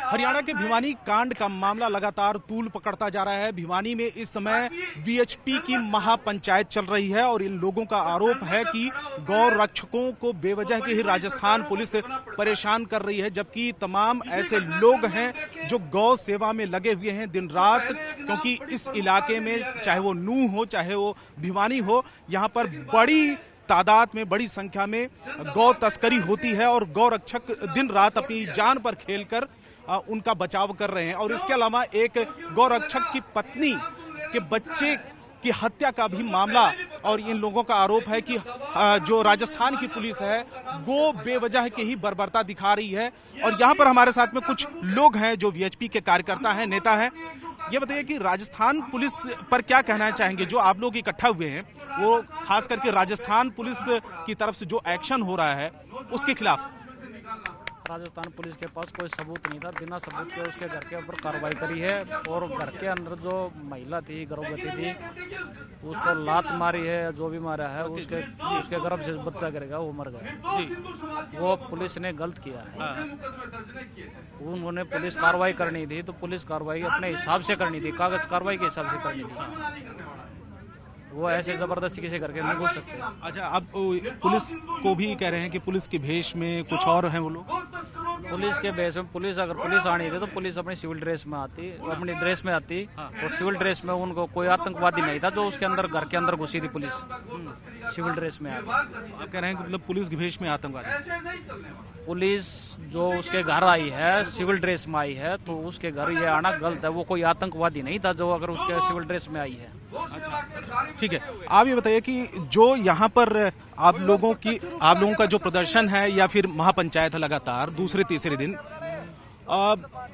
हरियाणा के भिवानी कांड का मामला लगातार तूल पकड़ता जा रहा है। भिवानी में इस समय वीएचपी की महापंचायत चल रही है और इन लोगों का आरोप है कि गौ रक्षकों को बेवजह के ही राजस्थान पुलिस परेशान कर रही है, जबकि तमाम ऐसे लोग हैं जो गौ सेवा में लगे हुए हैं दिन रात, क्योंकि इस इलाके में चाहे वो नूह हो चाहे वो भिवानी हो, यहाँ पर बड़ी तादाद में बड़ी संख्या में गौ तस्करी होती है और गौ रक्षक दिन रात अपनी जान पर खेलकर उनका बचाव कर रहे हैं। और इसके अलावा एक गौ रक्षक की पत्नी के बच्चे की हत्या का भी मामला, और इन लोगों का आरोप है कि जो राजस्थान की पुलिस है वो बेवजह के ही बर्बरता दिखा रही है। और यहाँ पर हमारे साथ में कुछ लोग हैं जो वीएचपी के कार्यकर्ता हैं, नेता हैं। ये बताइए कि राजस्थान पुलिस पर क्या कहना चाहेंगे? जो आप लोग इकट्ठा हुए हैं वो खास करके राजस्थान पुलिस की तरफ से जो एक्शन हो रहा है उसके खिलाफ। राजस्थान पुलिस के पास कोई सबूत नहीं था, बिना सबूत के उसके घर के ऊपर कार्रवाई करी है और घर के अंदर जो महिला थी, गर्भवती थी, उसको लात मारी है, जो भी मारा है उसके गर्भ से बच्चा करेगा, वो मर गया। वो पुलिस ने गलत किया है। उन्होंने पुलिस कार्रवाई करनी थी तो पुलिस कार्रवाई अपने हिसाब से करनी थी, कागज कार्रवाई के हिसाब से करनी थी। वो ऐसे जबरदस्ती किसी करके नहीं घुस सकते। अच्छा, अब पुलिस को भी कह रहे हैं कि पुलिस के भेष में कुछ और हैं वो लोग। पुलिस के भेष में अगर पुलिस आनी थी तो पुलिस अपनी सिविल ड्रेस में आती, अपनी ड्रेस में आती। और सिविल ड्रेस में उनको कोई आतंकवादी नहीं था जो उसके अंदर घर के अंदर घुसी थी। पुलिस सिविल ड्रेस में आती। आप कह रहे हैं कि मतलब पुलिस के भेष में आतंकवादी? पुलिस जो उसके घर आई है सिविल ड्रेस में आई है तो उसके घर ये आना गलत है। वो कोई आतंकवादी नहीं था जो अगर उसके सिविल ड्रेस में आई है। अच्छा, ठीक है। आप ये बताइए कि जो यहाँ पर आप लोगों का जो प्रदर्शन है या फिर महापंचायत है लगातार दूसरे तीसरे दिन,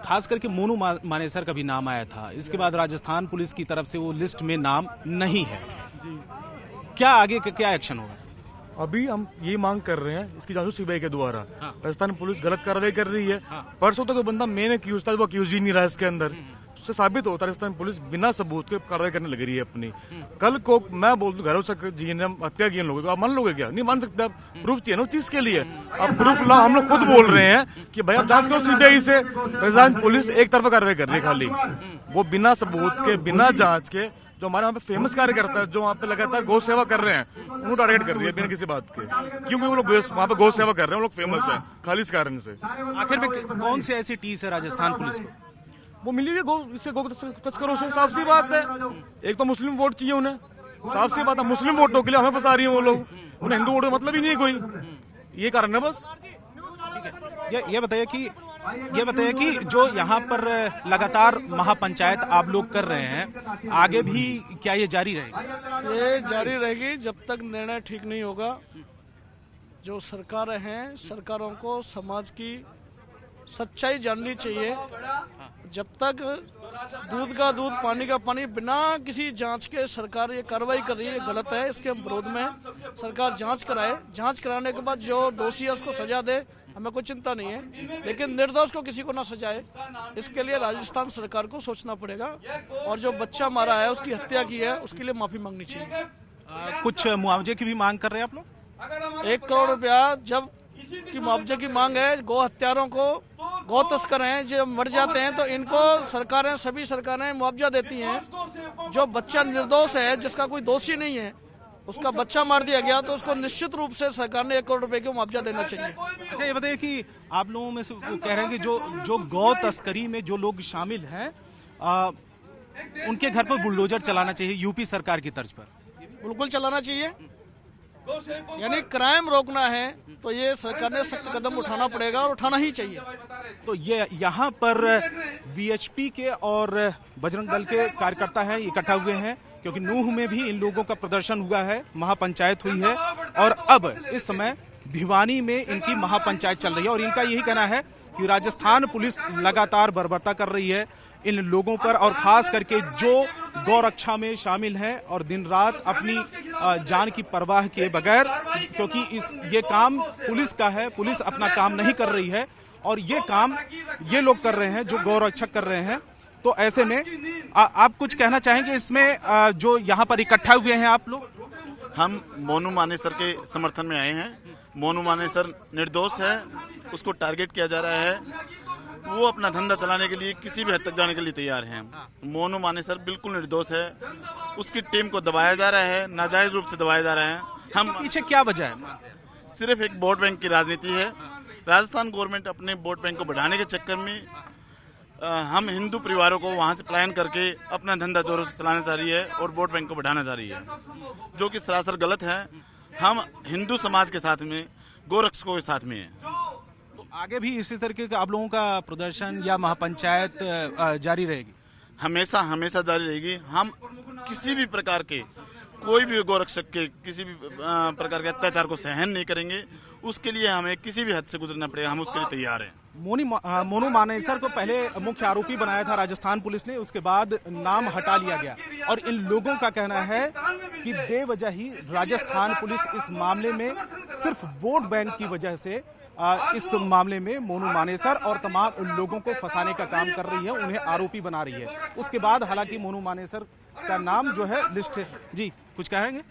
खास करके मोनू मानेसर का भी नाम आया था, इसके बाद राजस्थान पुलिस की तरफ से वो लिस्ट में नाम नहीं है। क्या आगे का क्या एक्शन होगा? अभी हम ये मांग कर रहे हैं इसकी जांच सीबीआई के द्वारा। राजस्थान पुलिस गलत कार्रवाई कर रही है। परसों तक तो बंदा मेन एक्यूज था, वो एक्यूज ही नहीं रहा इसके अंदर। उससे साबित होता है राजस्थान पुलिस बिना सबूत के कार्रवाई करने लग रही है अपनी। कल को मैं बोल दूं घरों से जी ने हत्या की लोगों को, आप मान लोगे क्या? नहीं मान सकते। आप प्रूफ चाहिए ना उस चीज के लिए। अब प्रूफ ला, हम लोग खुद बोल रहे हैं कि भाई आप जांच करो सीबीआई से। राजस्थान पुलिस एक तरफा कार्रवाई कर रही है खाली, वो बिना सबूत के बिना जांच के। जो हमारे वहाँ पे फेमस कार्यकर्ता है जो वहाँ पे लगातार गौ सेवा कर रहे हैं उनको टारगेट कर रही है बिना किसी बात के, क्योंकि वो लोग वहाँ पे गौ सेवा कर रहे हैं, वो लोग फेमस है खाली इस कारण से। आखिर में कौन सी ऐसी टीस है राजस्थान पुलिस को? वो मिली है गौ तस्करों से, साफ सी बात है। एक तो मुस्लिम वोट चाहिए उन्हें, साफ सी बात है। मुस्लिम वोटों के लिए हमें फंसा रही है वो लोग, उन्हें हिंदू वोटों का मतलब ही नहीं है कोई। ये कारण है बस। ये बताइए कि जो यहाँ पर लगातार महापंचायत आप लोग कर रहे हैं, आगे भी क्या ये जारी रहेगी? ये जारी रहेगी जब तक निर्णय ठीक नहीं होगा। जो सरकारें हैं, सरकारों को समाज की सच्चाई जाननी चाहिए। जब तक दूध का दूध पानी का पानी बिना किसी जांच के सरकार ये कार्रवाई कर रही है, गलत है। इसके हम विरोध में सरकार जांच कराए, जांच कराने के बाद जो दोषी है उसको सजा दे, हमें कोई चिंता नहीं है। लेकिन निर्दोष को किसी को ना सजाए, इसके लिए राजस्थान सरकार को सोचना पड़ेगा। और जो बच्चा मारा है, उसकी हत्या की है, उसके लिए माफी मांगनी चाहिए। कुछ मुआवजे की भी मांग कर रहे हैं आप लोग? 1 करोड़ रुपया जब की मुआवजे की मांग है। गौ हत्यारों को, गौ तस्कर हैं जो मर जाते हैं तो इनको सरकारें, सभी सरकारें मुआवजा देती हैं। जो बच्चा निर्दोष है, जिसका कोई दोषी नहीं है, उसका बच्चा मार दिया गया तो उसको निश्चित रूप से सरकार ने 1 करोड़ रुपए का मुआवजा देना चाहिए। अच्छा, ये बताइए कि आप लोगों में से कह रहे हैं कि जो गौ तस्करी में जो लोग शामिल हैं उनके घर पर बुलडोजर चलाना चाहिए यूपी सरकार की तर्ज पर। बिल्कुल चलाना चाहिए। यानी क्राइम रोकना है तो ये सरकार ने सख्त कदम उठाना पड़ेगा और उठाना ही चाहिए। तो ये यहाँ पर वीएचपी के और बजरंग दल के कार्यकर्ता हैं, इकट्ठा हुए हैं, क्योंकि नूह में भी इन लोगों का प्रदर्शन हुआ है, महापंचायत हुई है और अब इस समय भिवानी में इनकी महापंचायत चल रही है। और इनका यही कहना है कि राजस्थान पुलिस लगातार बर्बरता कर रही है इन लोगों पर, और खास करके जो गौ रक्षा में शामिल हैं और दिन रात अपनी जान की परवाह किए बगैर, क्योंकि ये काम पुलिस का है, पुलिस अपना काम नहीं कर रही है और ये काम ये लोग कर रहे हैं जो गौ रक्षक कर रहे हैं। तो ऐसे में आप कुछ कहना चाहेंगे इसमें, जो यहाँ पर इकट्ठा हुए हैं आप लोग? हम मोनू मानेसर के समर्थन में आए हैं। मोनू मानेसर निर्दोष है, उसको टारगेट किया जा रहा है। वो अपना धंधा चलाने के लिए किसी भी हद तक जाने के लिए तैयार हैं। मोनू मानेसर बिल्कुल निर्दोष है, उसकी टीम को दबाया जा रहा है, नाजायज रूप से दबाया जा रहा है। हम पीछे क्या वजह है? सिर्फ एक वोट बैंक की राजनीति है। राजस्थान गवर्नमेंट अपने वोट बैंक को बढ़ाने के चक्कर में हम हिंदू परिवारों को वहां से पलायन करके अपना धंधा जोरों से चलाना चाह रही है और वोट बैंक को बढ़ाना चाह रही है, जो कि सरासर गलत है। हम हिंदू समाज के साथ में, गोरक्षकों के साथ में हैं। तो आगे भी इसी तरीके का आप लोगों का प्रदर्शन या महापंचायत जारी रहेगी? हमेशा हमेशा जारी रहेगी। हम किसी भी प्रकार के, कोई भी गोरक्षक के किसी भी प्रकार के अत्याचार को सहन नहीं करेंगे। उसके लिए हमें किसी भी हद से गुजरना पड़ेगा, हम उसके लिए तैयार हैं। मोनू मानेसर को पहले मुख्य आरोपी बनाया था राजस्थान पुलिस ने, उसके बाद नाम हटा लिया गया और इन लोगों का कहना है कि बेवजह ही राजस्थान पुलिस इस मामले में सिर्फ वोट बैंक की वजह से इस मामले में मोनू मानेसर और तमाम लोगों को फंसाने का काम कर रही है, उन्हें आरोपी बना रही है। उसके बाद हालांकि मोनू मानेसर का नाम जो है लिस्ट है। जी कुछ कहेंगे?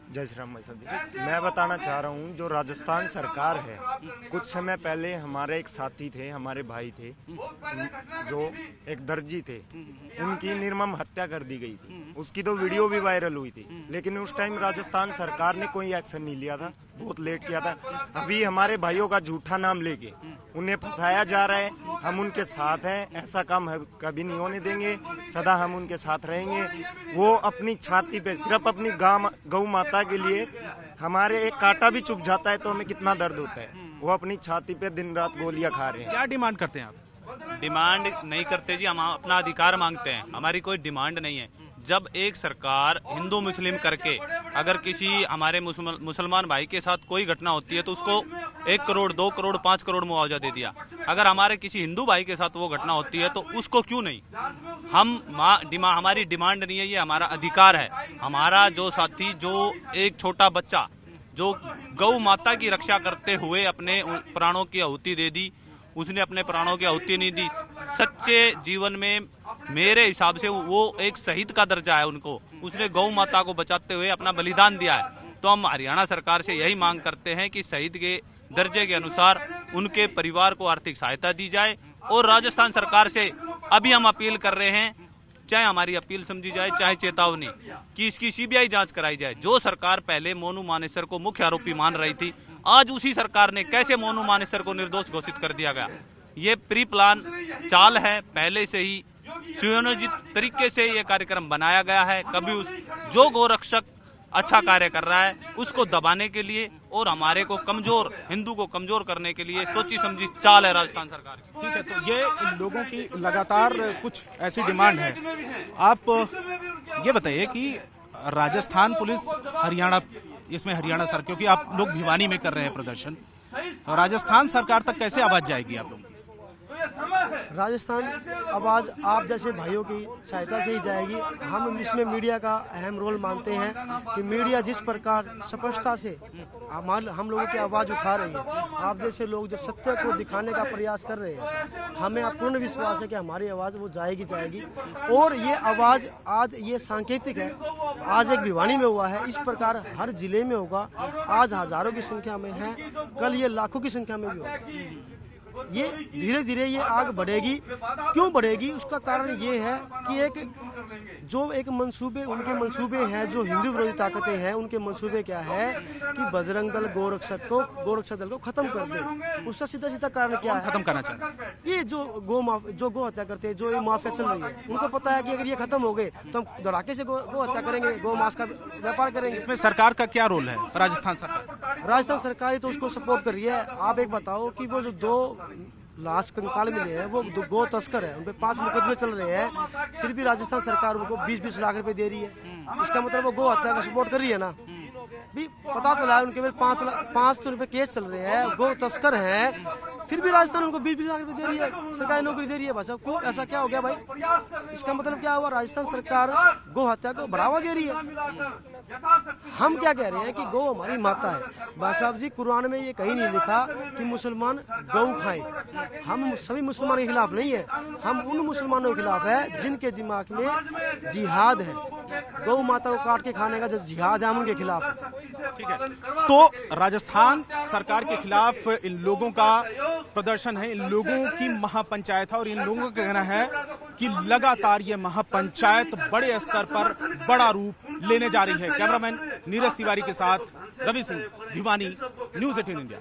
जय श्री राम भाई साहब। मैं बताना चाह रहा हूँ, जो राजस्थान सरकार है, कुछ समय पहले हमारे एक साथी थे, हमारे भाई थे, जो एक दर्जी थे, उनकी निर्मम हत्या कर दी गई थी। उसकी तो वीडियो भी वायरल हुई थी, लेकिन उस टाइम राजस्थान सरकार ने कोई एक्शन नहीं लिया था, बहुत लेट किया था। अभी हमारे भाइयों का झूठा नाम लेके उन्हें फंसाया जा रहा है। हम उनके साथ हैं, ऐसा काम कभी नहीं होने देंगे, सदा हम उनके साथ रहेंगे। वो अपनी छाती पे सिर्फ अपनी गौ माता के लिए, हमारे एक कांटा भी चुभ जाता है तो हमें कितना दर्द होता है। वो अपनी छाती पे दिन रात गोलियां खा रहे हैं। क्या डिमांड करते हैं आप? डिमांड नहीं करते जी, हम अपना अधिकार मांगते हैं। हमारी कोई डिमांड नहीं है। जब एक सरकार हिंदू मुस्लिम करके अगर किसी हमारे मुसलमान भाई के साथ कोई घटना होती है तो उसको 1 करोड़ 2 करोड़ 5 करोड़ मुआवजा दे दिया, अगर हमारे किसी हिंदू भाई के साथ वो घटना होती है तो उसको क्यों नहीं? हमारी डिमांड नहीं है, ये हमारा अधिकार है। हमारा जो साथी, जो एक छोटा बच्चा जो गौ माता की रक्षा करते हुए अपने प्राणों की आहुति दे दी, उसने अपने प्राणों की आहुति नहीं दी। सच्चे जीवन में मेरे हिसाब से वो एक शहीद का दर्जा है उनको। उसने गौ माता को बचाते हुए अपना बलिदान दिया है। तो हम हरियाणा सरकार से यही मांग करते हैं कि शहीद के दर्जे के अनुसार उनके परिवार को आर्थिक सहायता दी जाए। और राजस्थान सरकार से अभी हम अपील कर रहे हैं, चाहे हमारी अपील समझी जाए चाहे चेतावनी, कि इसकी सीबीआई जांच कराई जाए। जो सरकार पहले मोनू मानेसर को मुख्य आरोपी मान रही थी, आज उसी सरकार ने कैसे मोनू मानेसर को निर्दोष घोषित कर दिया गया? ये प्री प्लान चाल है, पहले से ही सुनियोजित तरीके से ये कार्यक्रम बनाया गया है। कभी जो गोरक्षक अच्छा कार्य कर रहा है उसको दबाने के लिए और हमारे को कमजोर, हिंदू को कमजोर करने के लिए सोची समझी चाल है राजस्थान सरकार की। ठीक है, तो ये इन लोगों की लगातार कुछ ऐसी डिमांड है। आप ये बताइए कि राजस्थान पुलिस, हरियाणा, इसमें हरियाणा सर, क्योंकि आप लोग भिवानी में कर रहे हैं प्रदर्शन, राजस्थान सरकार तक कैसे आवाज जाएगी आप लोगों की? राजस्थान आवाज़ आप जैसे भाइयों की सहायता से ही जाएगी। हम इसमें मीडिया का अहम रोल मानते हैं कि मीडिया जिस प्रकार स्पष्टता से हम लोगों की आवाज़ उठा रही है, आप जैसे लोग जो सत्य को दिखाने का प्रयास कर रहे हैं, हमें पूर्ण विश्वास है कि हमारी आवाज़ वो जाएगी। और ये आवाज़ आज ये सांकेतिक है, आज एक भिवानी में हुआ है, इस प्रकार हर जिले में होगा। आज हजारों की संख्या में है, कल ये लाखों की संख्या में भी होगा। ये धीरे धीरे ये आग बढ़ेगी। क्यों बढ़ेगी? उसका कारण ये है कि एक मंसूबे, उनके मंसूबे हैं, जो हिंदू विरोधी ताकतें हैं, उनके मंसूबे क्या है कि बजरंग दल गोरक्षक दल को खत्म कर दे। उसका सीधा कारण क्या है? खत्म करना चाहते हैं। ये जो गो हत्या करते हैं, जो ये माफिया चल रही है, उनको पता है कि अगर ये खत्म हो गए तो हम धड़ाके से गो हत्या करेंगे, गौ मांस का व्यापार करेंगे। इसमें सरकार का क्या रोल है? राजस्थान सरकार तो उसको सपोर्ट कर रही है। आप एक बताओ कि वो जो 2 लाश कंकाल मिले हैं, वो गो तस्कर है, उन पे 5 मुकदमे चल रहे हैं, फिर भी राजस्थान सरकार उनको 20-20 लाख रुपए दे रही है। इसका मतलब वो गो हत्या का सपोर्ट कर रही है ना। भी पता चला है उनके 5 रुपए केस चल रहे हैं, गो तस्कर हैं, फिर भी राजस्थान उनको 20-20 लाख रुपए दे रही है, सरकारी नौकरी दे रही है। भाई साहब, क्यों ऐसा क्या हो गया भाई? इसका मतलब क्या हुआ? राजस्थान सरकार गो हत्या को बढ़ावा दे रही है। हम क्या कह रहे हैं कि गौ हमारी माता है। बादशाह साहब जी, कुरान में ये कहीं नहीं लिखा कि मुसलमान गौ खाएं। हम सभी मुसलमानों के खिलाफ नहीं है, हम उन मुसलमानों के खिलाफ है जिनके दिमाग में जिहाद है, गौ माता को काट के खाने का जो जिहाद है हम उनके खिलाफ है। ठीक है, तो राजस्थान सरकार के खिलाफ इन लोगों का प्रदर्शन है, इन लोगों की महापंचायत है और इन लोगों का कहना है कि लगातार ये महापंचायत बड़े स्तर पर बड़ा रूप लेने जा रही है। कैमरामैन नीरज तिवारी के साथ रवि सिंह, भिवानी, न्यूज़ 18 इंडिया।